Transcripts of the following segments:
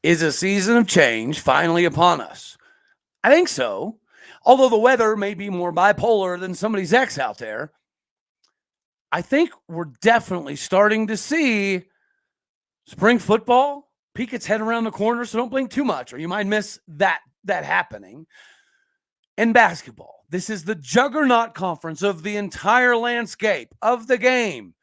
Is a season of change finally upon us? I think so. Although the weather may be more bipolar than somebody's ex out there, I think we're definitely starting to see spring football peek its head around the corner. So don't blink too much, or you might miss that happening. And basketball, this is the juggernaut conference of the entire landscape of the game.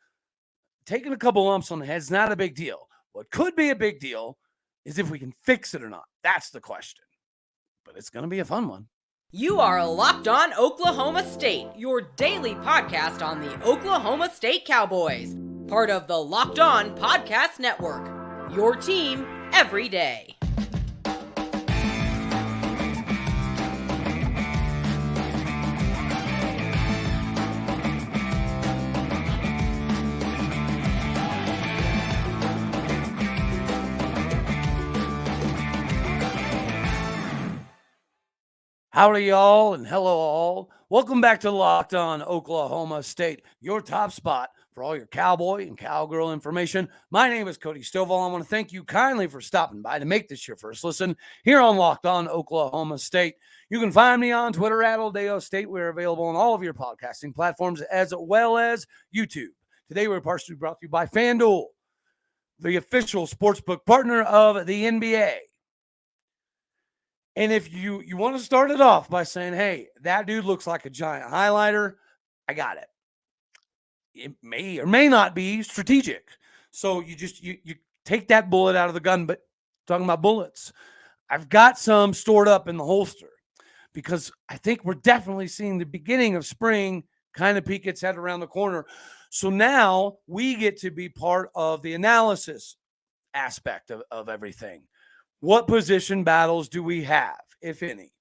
Taking a couple lumps on the head is not a big deal. What could be a big deal is if we can fix it or not. That's the question. But it's going to be a fun one. You are Locked On Oklahoma State, your daily podcast on the Oklahoma State Cowboys. Part of the Locked On Podcast Network, your team every day. Howdy, y'all, and hello, all. Welcome back to Locked On Oklahoma State, your top spot for all your cowboy and cowgirl information. My name is Cody Stovall. I want to thank you kindly for stopping by to make this your first listen here on Locked On Oklahoma State. You can find me on Twitter at Oldeo State. We're available on all of your podcasting platforms as well as YouTube. Today, we're partially brought to you by FanDuel, the official sportsbook partner of the NBA. And if you want to start it off by saying, hey, that dude looks like a giant highlighter, I got it. It may or may not be strategic. So you take that bullet out of the gun, but talking about bullets, I've got some stored up in the holster because I think we're definitely seeing the beginning of spring kind of peek its head around the corner. So now we get to be part of the analysis aspect of everything. What position battles do we have, if any?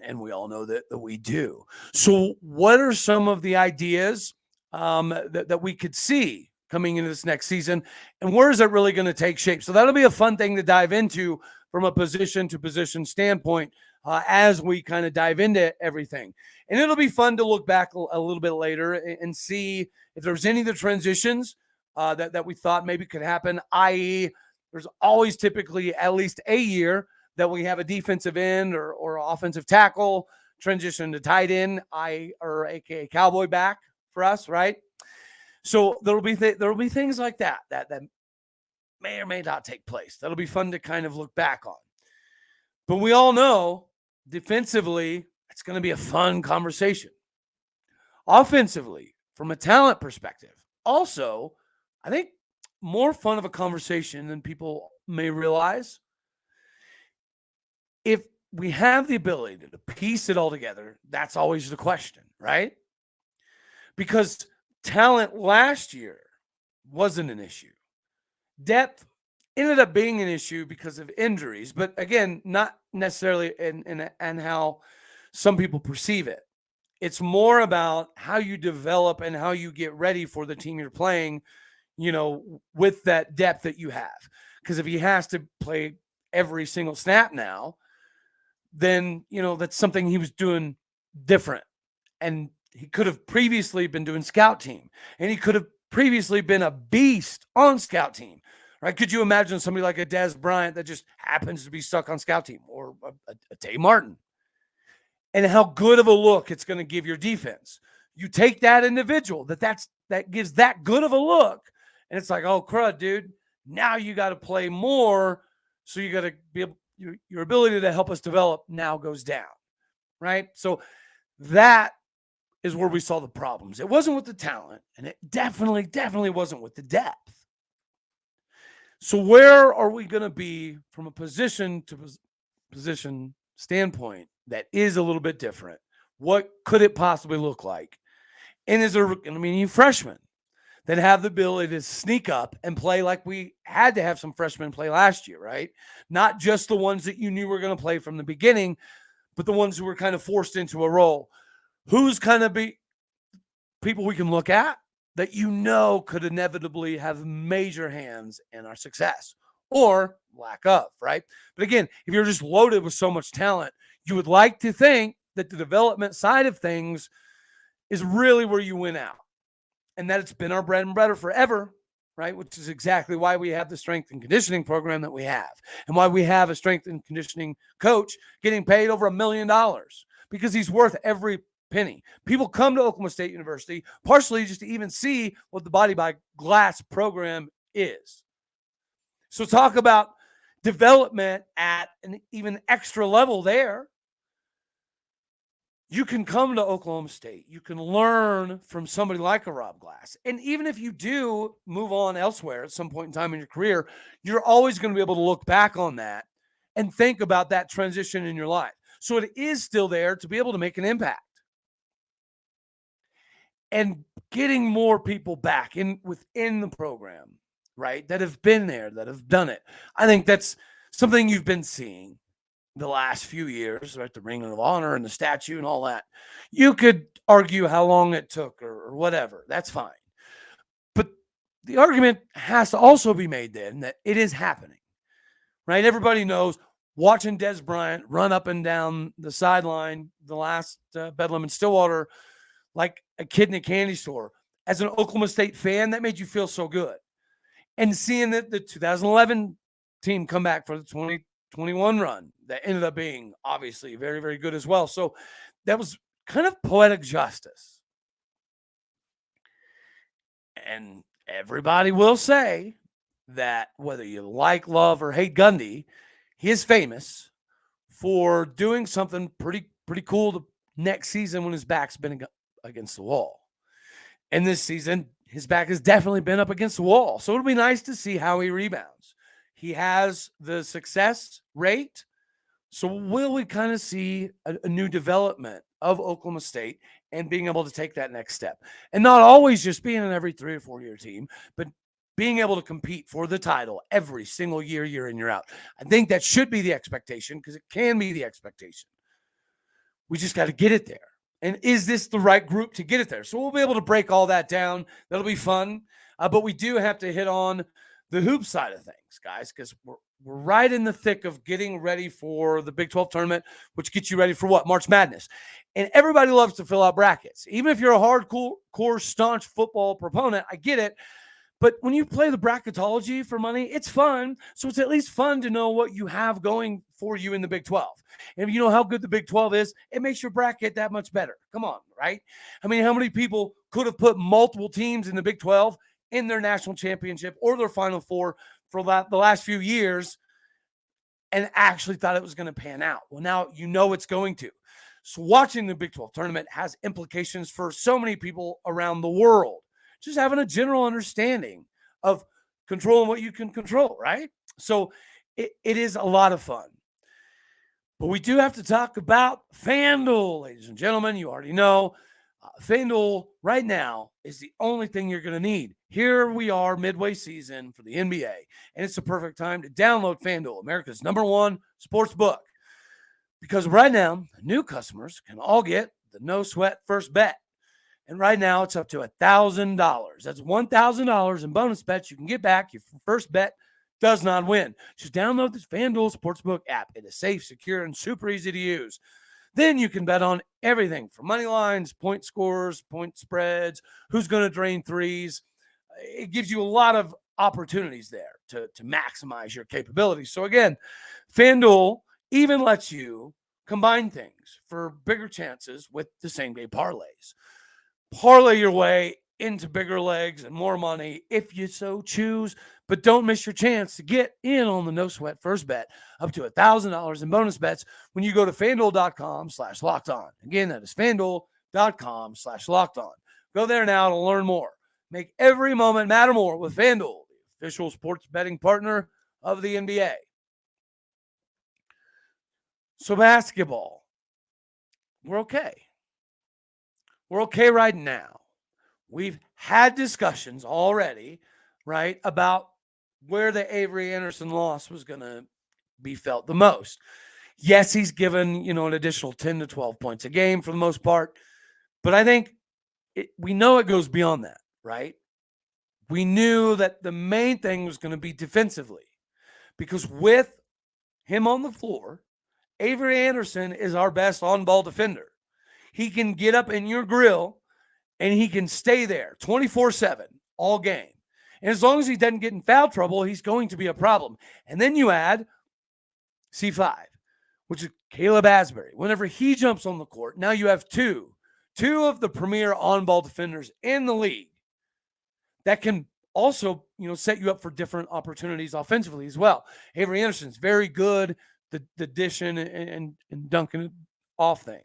And we all know that we do. So what are some of the ideas that we could see coming into this next season? And where is it really going to take shape? So that'll be a fun thing to dive into from a position-to-position standpoint as we kind of dive into everything. And it'll be fun to look back a little bit later and see if there's any of the transitions that we thought maybe could happen, i.e., there's always typically at least a year that we have a defensive end or offensive tackle transition to tight end, or aka cowboy back for us, right? So there'll be things like that may or may not take place. That'll be fun to kind of look back on. But we all know defensively, it's going to be a fun conversation. Offensively, from a talent perspective, also, I think more fun of a conversation than people may realize. If we have the ability to piece it all together, that's always the question, right? Because talent last year wasn't an issue. Depth ended up being an issue because of injuries, but again, not necessarily in how some people perceive it. It's more about how you develop and how you get ready for the team you're playing, with that depth that you have. Because if he has to play every single snap now, then, that's something he was doing different. And he could have previously been doing scout team. And he could have previously been a beast on scout team, right? Could you imagine somebody like a Des Bryant that just happens to be stuck on scout team, or a Tay Martin? And how good of a look it's going to give your defense. You take that individual that gives that good of a look, and it's like, oh, crud, dude. Now you got to play more. So you got to be able, your ability to help us develop now goes down, right? So that is where we saw the problems. It wasn't with the talent, and it definitely wasn't with the depth. So where are we going to be from a position to position standpoint that is a little bit different? What could it possibly look like? And is there going to be any freshmen that have the ability to sneak up and play like we had to have some freshmen play last year, right? Not just the ones that you knew were going to play from the beginning, but the ones who were kind of forced into a role. Who's kind of be people we can look at that could inevitably have major hands in our success or lack of, right? But again, if you're just loaded with so much talent, you would like to think that the development side of things is really where you win out. And that it's been our bread and butter forever. right? Which is exactly why we have the strength and conditioning program that we have, and why we have a strength and conditioning coach getting paid over $1 million, because he's worth every penny. People come to Oklahoma State University partially just to even see what the Body by Glass program is. So talk about development at an even extra level there. You can come to Oklahoma State. You can learn from somebody like a Rob Glass. And even if you do move on elsewhere at some point in time in your career, you're always going to be able to look back on that and think about that transition in your life. So it is still there to be able to make an impact. And getting more people back within the program, right, that have been there, that have done it. I think that's something you've been seeing the last few years, right? The Ring of Honor and the statue and all that. You could argue how long it took or whatever. That's fine. But the argument has to also be made then that it is happening, right? Everybody knows watching Des Bryant run up and down the sideline the last Bedlam in Stillwater like a kid in a candy store. As an Oklahoma State fan, that made you feel so good. And seeing that the 2011 team come back for the 2021 run that ended up being obviously very, very good as well. So that was kind of poetic justice. And everybody will say that whether you like, love, or hate Gundy, he is famous for doing something pretty cool the next season when his back's been against the wall. And this season, his back has definitely been up against the wall. So it'll be nice to see how he rebounds. He has the success rate. So will we kind of see a new development of Oklahoma State and being able to take that next step? And not always just being an every 3 or 4 year team, but being able to compete for the title every single year, year in, year out. I think that should be the expectation, because it can be the expectation. We just got to get it there. And is this the right group to get it there? So we'll be able to break all that down. That'll be fun. But we do have to hit on the hoop side of things, guys, because we're right in the thick of getting ready for the Big 12 tournament, which gets you ready for what? March Madness. And everybody loves to fill out brackets. Even if you're a hardcore, staunch football proponent, I get it. But when you play the bracketology for money, it's fun. So it's at least fun to know what you have going for you in the Big 12. And if you know how good the Big 12 is, it makes your bracket that much better. Come on, right? I mean, how many people could have put multiple teams in the Big 12 in their national championship or their Final Four for the last few years and actually thought it was going to pan out? Well, now you know it's going to. So watching the Big 12 tournament has implications for so many people around the world. Just having a general understanding of controlling what you can control, right? So it is a lot of fun. But we do have to talk about FanDuel, ladies and gentlemen. You already know FanDuel right now is the only thing you're going to need. Here we are midway season for the NBA, and it's the perfect time to download FanDuel, America's #1 sports book. Because right now, new customers can all get the no sweat first bet. And right now, it's up to $1,000. That's $1,000 in bonus bets you can get back. Your first bet does not win. Just download this FanDuel Sportsbook app. It is safe, secure, and super easy to use. Then you can bet on everything from money lines, point scores, point spreads, who's going to drain threes. It gives you a lot of opportunities there to maximize your capabilities. So again, FanDuel even lets you combine things for bigger chances with the same-day parlays. Parlay your way into bigger legs and more money if you so choose, but don't miss your chance to get in on the no sweat first bet up to $1,000 in bonus bets when you go to FanDuel.com/lockedon. Again, that is FanDuel.com/lockedon. Go there now to learn more. Make every moment matter more with FanDuel, the official sports betting partner of the NBA. So basketball, we're okay. We're okay right now. We've had discussions already, right, about where the Avery Anderson loss was going to be felt the most. Yes, he's given, an additional 10 to 12 points a game for the most part, but I think we know it goes beyond that, right? We knew that the main thing was going to be defensively, because with him on the floor, Avery Anderson is our best on-ball defender. He can get up in your grill and he can stay there 24/7 all game. And as long as he doesn't get in foul trouble, he's going to be a problem. And then you add C5, which is Caleb Asbury. Whenever he jumps on the court, now you have two of the premier on-ball defenders in the league that can also, set you up for different opportunities offensively as well. Avery Anderson's very good, the dishing and dunking it off thing.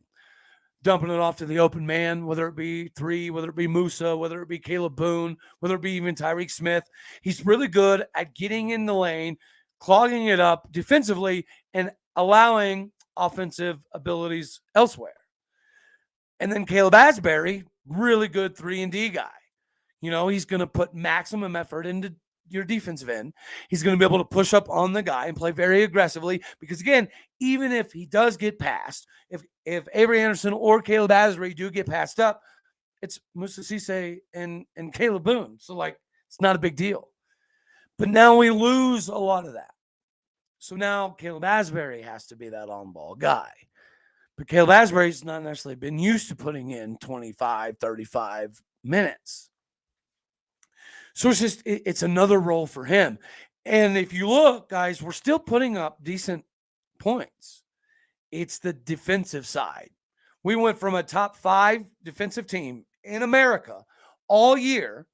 Dumping it off to the open man, whether it be three, whether it be Musa, whether it be Kalib Boone, whether it be even Tyreek Smith. He's really good at getting in the lane, clogging it up defensively, and allowing offensive abilities elsewhere. And then Caleb Asbury, really good 3-and-D guy. He's going to put maximum effort into your defensive end. He's going to be able to push up on the guy and play very aggressively because, again, even if he does get passed, if Avery Anderson or Caleb Asbury do get passed up, it's Musa Cisse and Kalib Boone. So, it's not a big deal. But now we lose a lot of that. So now Caleb Asbury has to be that on-ball guy. But Caleb Asbury's not necessarily been used to putting in 25, 35 minutes. So it's another role for him. And if you look, guys, we're still putting up decent points. It's the defensive side. We went from a top 5 defensive team in America all year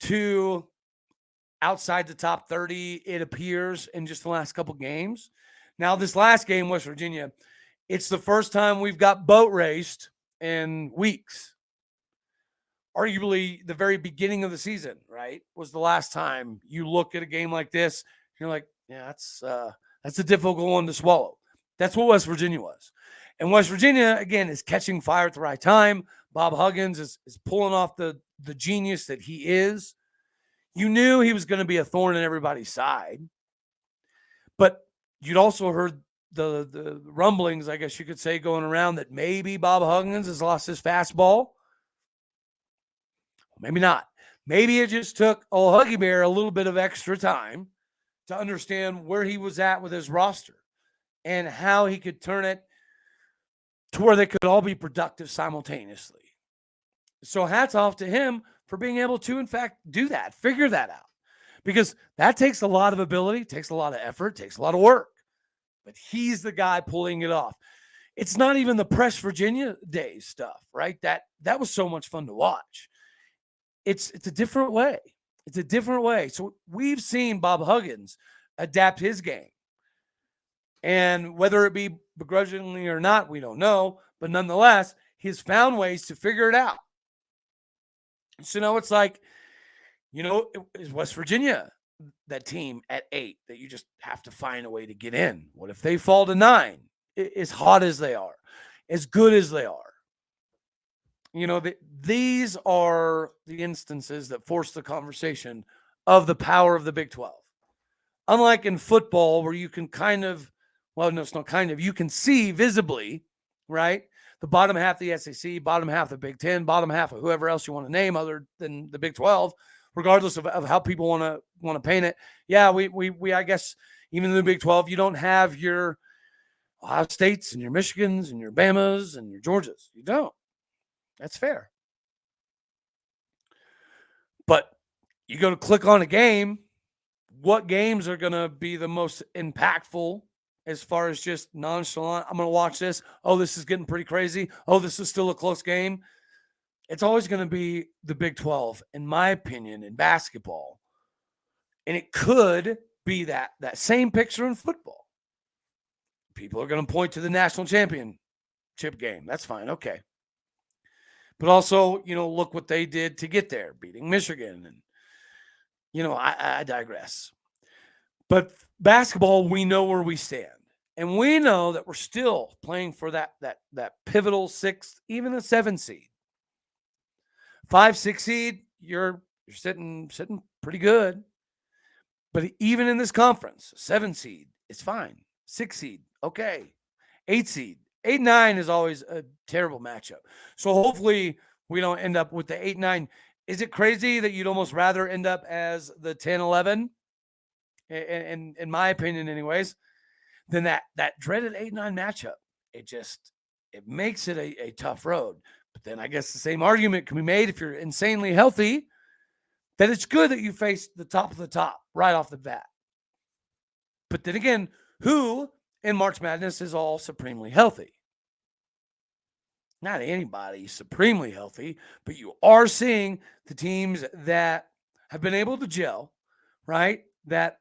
to outside the top 30, it appears, in just the last couple games. Now, this last game, West Virginia, it's the first time we've got boat raced in weeks. Arguably, the very beginning of the season, right, was the last time you look at a game like this. You're like, yeah, that's a difficult one to swallow. That's what West Virginia was. And West Virginia, again, is catching fire at the right time. Bob Huggins is pulling off the genius that he is. You knew he was going to be a thorn in everybody's side. But you'd also heard the rumblings, I guess you could say, going around that maybe Bob Huggins has lost his fastball. Maybe not. Maybe it just took old Huggy Bear a little bit of extra time to understand where he was at with his roster and how he could turn it to where they could all be productive simultaneously. So hats off to him for being able to, in fact, do that, figure that out. Because that takes a lot of ability, takes a lot of effort, takes a lot of work. But he's the guy pulling it off. It's not even the Press Virginia days stuff, right? That was so much fun to watch. It's a different way. It's a different way. So we've seen Bob Huggins adapt his game. And whether it be begrudgingly or not, we don't know. But nonetheless, he's found ways to figure it out. So now it's like, is West Virginia that team at 8 that you just have to find a way to get in? What if they fall to 9? As hot as they are, as good as they are. These are the instances that force the conversation of the power of the Big 12. Unlike in football, where you can you can see visibly, right? The bottom half of the SEC, bottom half of the Big 10, bottom half of whoever else you want to name other than the Big 12, regardless of how people want to paint it. Yeah, we I guess even in the Big 12, you don't have your Ohio States and your Michigans and your Bamas and your Georgias. You don't. That's fair. But you go to click on a game, what games are going to be the most impactful as far as just nonchalant? I'm going to watch this. Oh, this is getting pretty crazy. Oh, this is still a close game. It's always going to be the Big 12, in my opinion, in basketball. And it could be that same picture in football. People are going to point to the national championship game. That's fine. Okay. But also, look what they did to get there, beating Michigan. And, I digress. But basketball, we know where we stand. And we know that we're still playing for that pivotal 6th, even a 7th seed. 5, 6 seed, you're sitting pretty good. But even in this conference, 7 seed is fine. 6 seed, okay. 8 seed. 8-9 is always a terrible matchup. So hopefully we don't end up with the 8-9. Is it crazy that you'd almost rather end up as the 10-11? In my opinion, anyways, than that dreaded 8-9 matchup. It makes it a tough road. But then I guess the same argument can be made if you're insanely healthy, that it's good that you face the top of the top right off the bat. But then again, who in March Madness is all supremely healthy? Not anybody supremely healthy, but you are seeing the teams that have been able to gel, right? That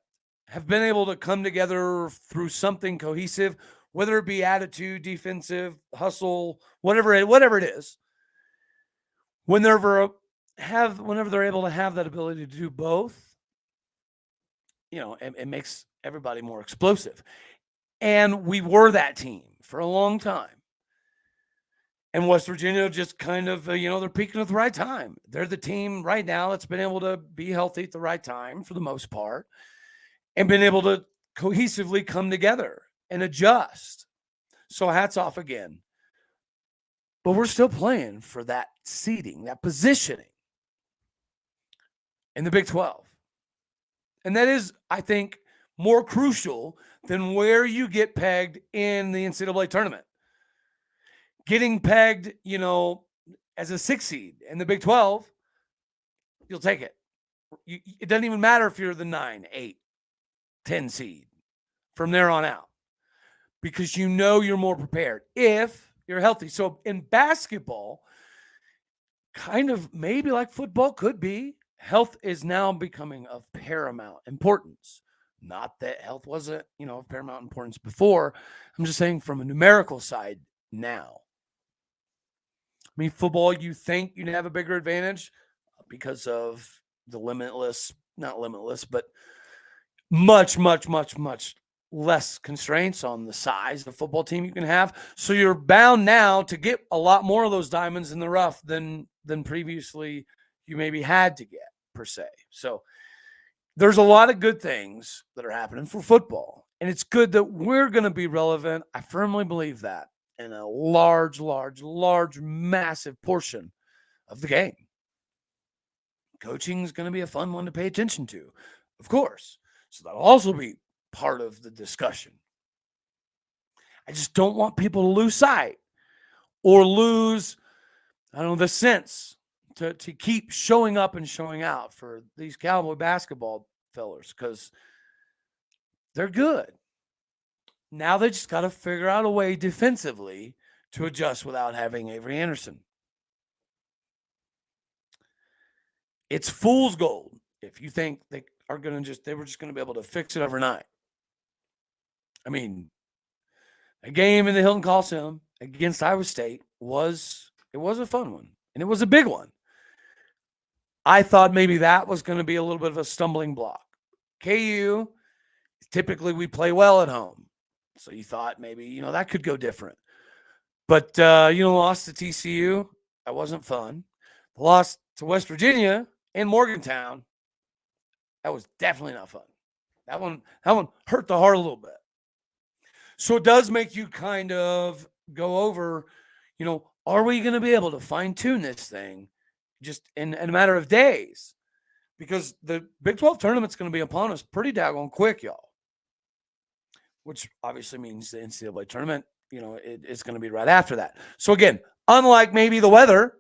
have been able to come together through something cohesive, whether it be attitude, defensive, hustle, whatever it is. Whenever they're able to have that ability to do both, it makes everybody more explosive. And we were that team for a long time. And West Virginia just kind of, they're peaking at the right time. They're the team right now that's been able to be healthy at the right time for the most part and been able to cohesively come together and adjust. So hats off again. But we're still playing for that seeding, that positioning in the Big 12. And that is, I think, more crucial than where you get pegged in the NCAA tournament. Getting pegged, as a 6 seed in the Big 12, you'll take it. It doesn't even matter if you're the 9, 8, 10 seed from there on out, because you're more prepared if you're healthy. So in basketball, kind of maybe like football could be, health is now becoming of paramount importance. Not that health wasn't, of paramount importance before. I'm just saying from a numerical side now. I mean, football, you think you'd have a bigger advantage because of the not limitless, but much, much, much, much less constraints on the size of the football team you can have. So you're bound now to get a lot more of those diamonds in the rough than previously you maybe had to get, per se. So there's a lot of good things that are happening for football, and it's good that we're going to be relevant. I firmly believe that. In a large, massive portion of the game. Coaching is going to be a fun one to pay attention to, of course. So that'll also be part of the discussion. I just don't want people to lose sight or lose, the sense to keep showing up and showing out for these Cowboy basketball fellers, because they're good. Now they just got to figure out a way defensively to adjust without having Avery Anderson. It's fool's gold if you think they were just going to be able to fix it overnight. I mean, a game in the Hilton Coliseum against Iowa State was a fun one, and it was a big one. I thought maybe that was going to be a little bit of a stumbling block. KU, typically we play well at home. So you thought maybe, that could go different. But, lost to TCU. That wasn't fun. Lost to West Virginia and Morgantown. That was definitely not fun. That one hurt the heart a little bit. So it does make you kind of go over, are we going to be able to fine-tune this thing just in a matter of days? Because the Big 12 tournament's going to be upon us pretty daggone quick, y'all. Which obviously means the NCAA tournament, it's going to be right after that. So again, unlike maybe the weather,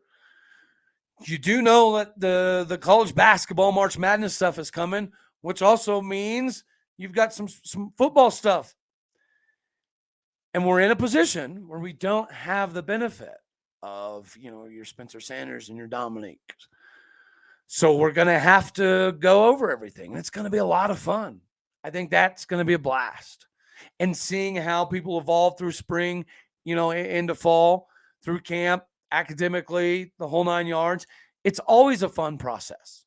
you do know that the college basketball March Madness stuff is coming, which also means you've got some football stuff. And we're in a position where we don't have the benefit of, your Spencer Sanders and your Dominique. So we're going to have to go over everything. And it's going to be a lot of fun. I think that's going to be a blast. And seeing how people evolve through spring, into fall, through camp, academically, the whole 9 yards, it's always a fun process.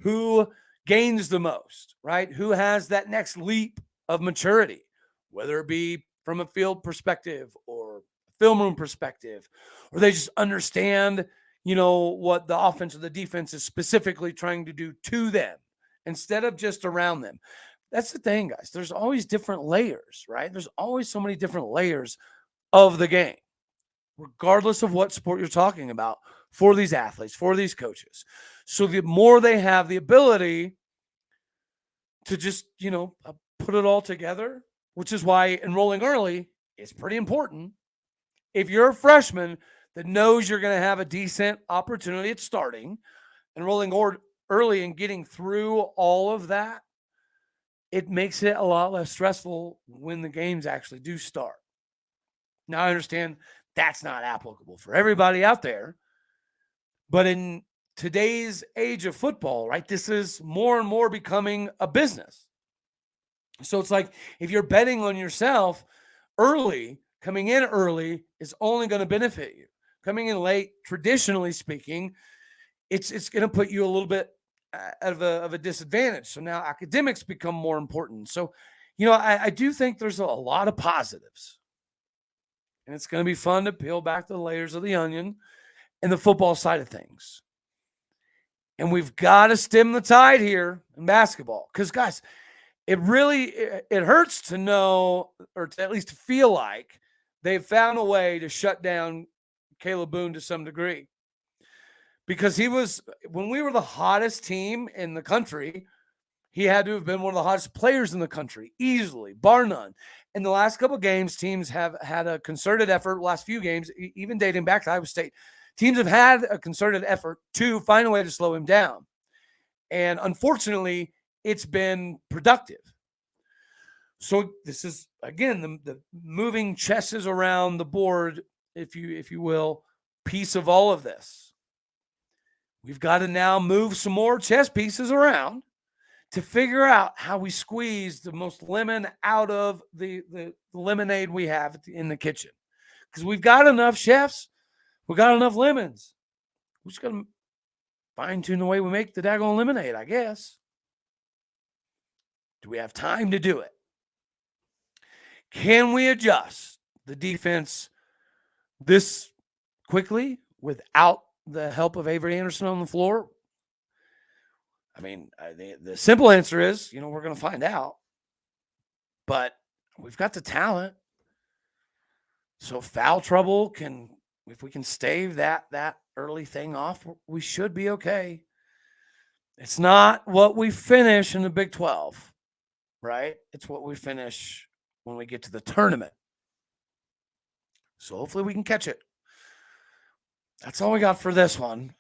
Who gains the most, right? Who has that next leap of maturity, whether it be from a field perspective or a film room perspective, or they just understand, what the offense or the defense is specifically trying to do to them instead of just around them. That's the thing, guys. There's always different layers, right? There's always so many different layers of the game, regardless of what sport you're talking about, for these athletes, for these coaches. So the more they have the ability to just, put it all together, which is why enrolling early is pretty important. If you're a freshman that knows you're going to have a decent opportunity at starting, enrolling early and getting through all of that, it makes it a lot less stressful when the games actually do start. Now, I understand that's not applicable for everybody out there, but in today's age of football, right, this is more and more becoming a business. So it's like if you're betting on yourself early, coming in early is only going to benefit you. Coming in late, traditionally speaking, it's going to put you a little bit out of a disadvantage. So now academics become more important. So, I do think there's a lot of positives. And it's going to be fun to peel back the layers of the onion and the football side of things. And we've got to stem the tide here in basketball. Because, guys, it hurts to know, or to at least feel like they've found a way to shut down Kalib Boone to some degree. Because when we were the hottest team in the country, he had to have been one of the hottest players in the country, easily, bar none. In the last couple of games, teams have had a concerted effort, last few games, even dating back to Iowa State, teams have had a concerted effort to find a way to slow him down. And unfortunately, it's been productive. So this is, again, the moving chesses around the board, if you will, piece of all of this. We've got to now move some more chess pieces around to figure out how we squeeze the most lemon out of the lemonade we have in the kitchen. Because we've got enough chefs. We've got enough lemons. We're just going to fine-tune the way we make the daggone lemonade, I guess. Do we have time to do it? Can we adjust the defense this quickly without the help of Avery Anderson on the floor? I mean, the simple answer is, we're going to find out. But we've got the talent. So foul trouble if we can stave that early thing off, we should be okay. It's not what we finish in the Big 12, right? It's what we finish when we get to the tournament. So hopefully we can catch it. That's all we got for this one.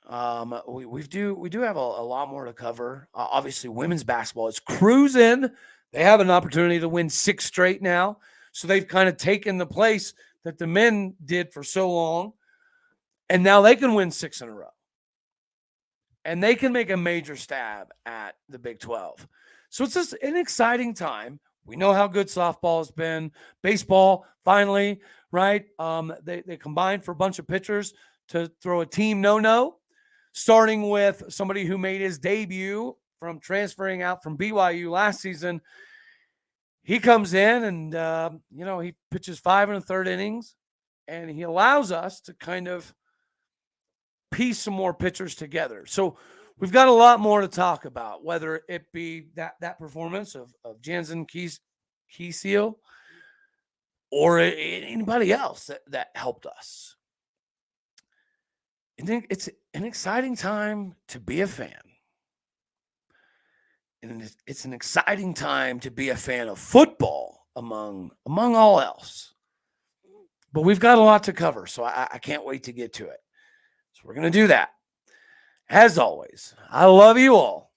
We do have a lot more to cover. Obviously, women's basketball is cruising. They have an opportunity to win 6 straight now. So they've kind of taken the place that the men did for so long. And now they can win 6 in a row. And they can make a major stab at the Big 12. So it's just an exciting time. We know how good softball has been. Baseball, finally, right? They combined for a bunch of pitchers to throw a team no-no, starting with somebody who made his debut from transferring out from BYU last season. He comes in and, he pitches 5 1/3 innings, and he allows us to kind of piece some more pitchers together. So we've got a lot more to talk about, whether it be that performance of Jansen Kiesel or anybody else that helped us. I think it's an exciting time to be a fan. And it's an exciting time to be a fan of football among all else. But we've got a lot to cover, so I can't wait to get to it. So we're going to do that. As always, I love you all.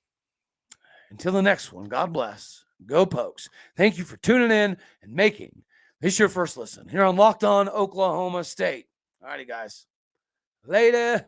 Until the next one, God bless. Go Pokes. Thank you for tuning in and making this your first listen here on Locked On Oklahoma State. All righty, guys. Later.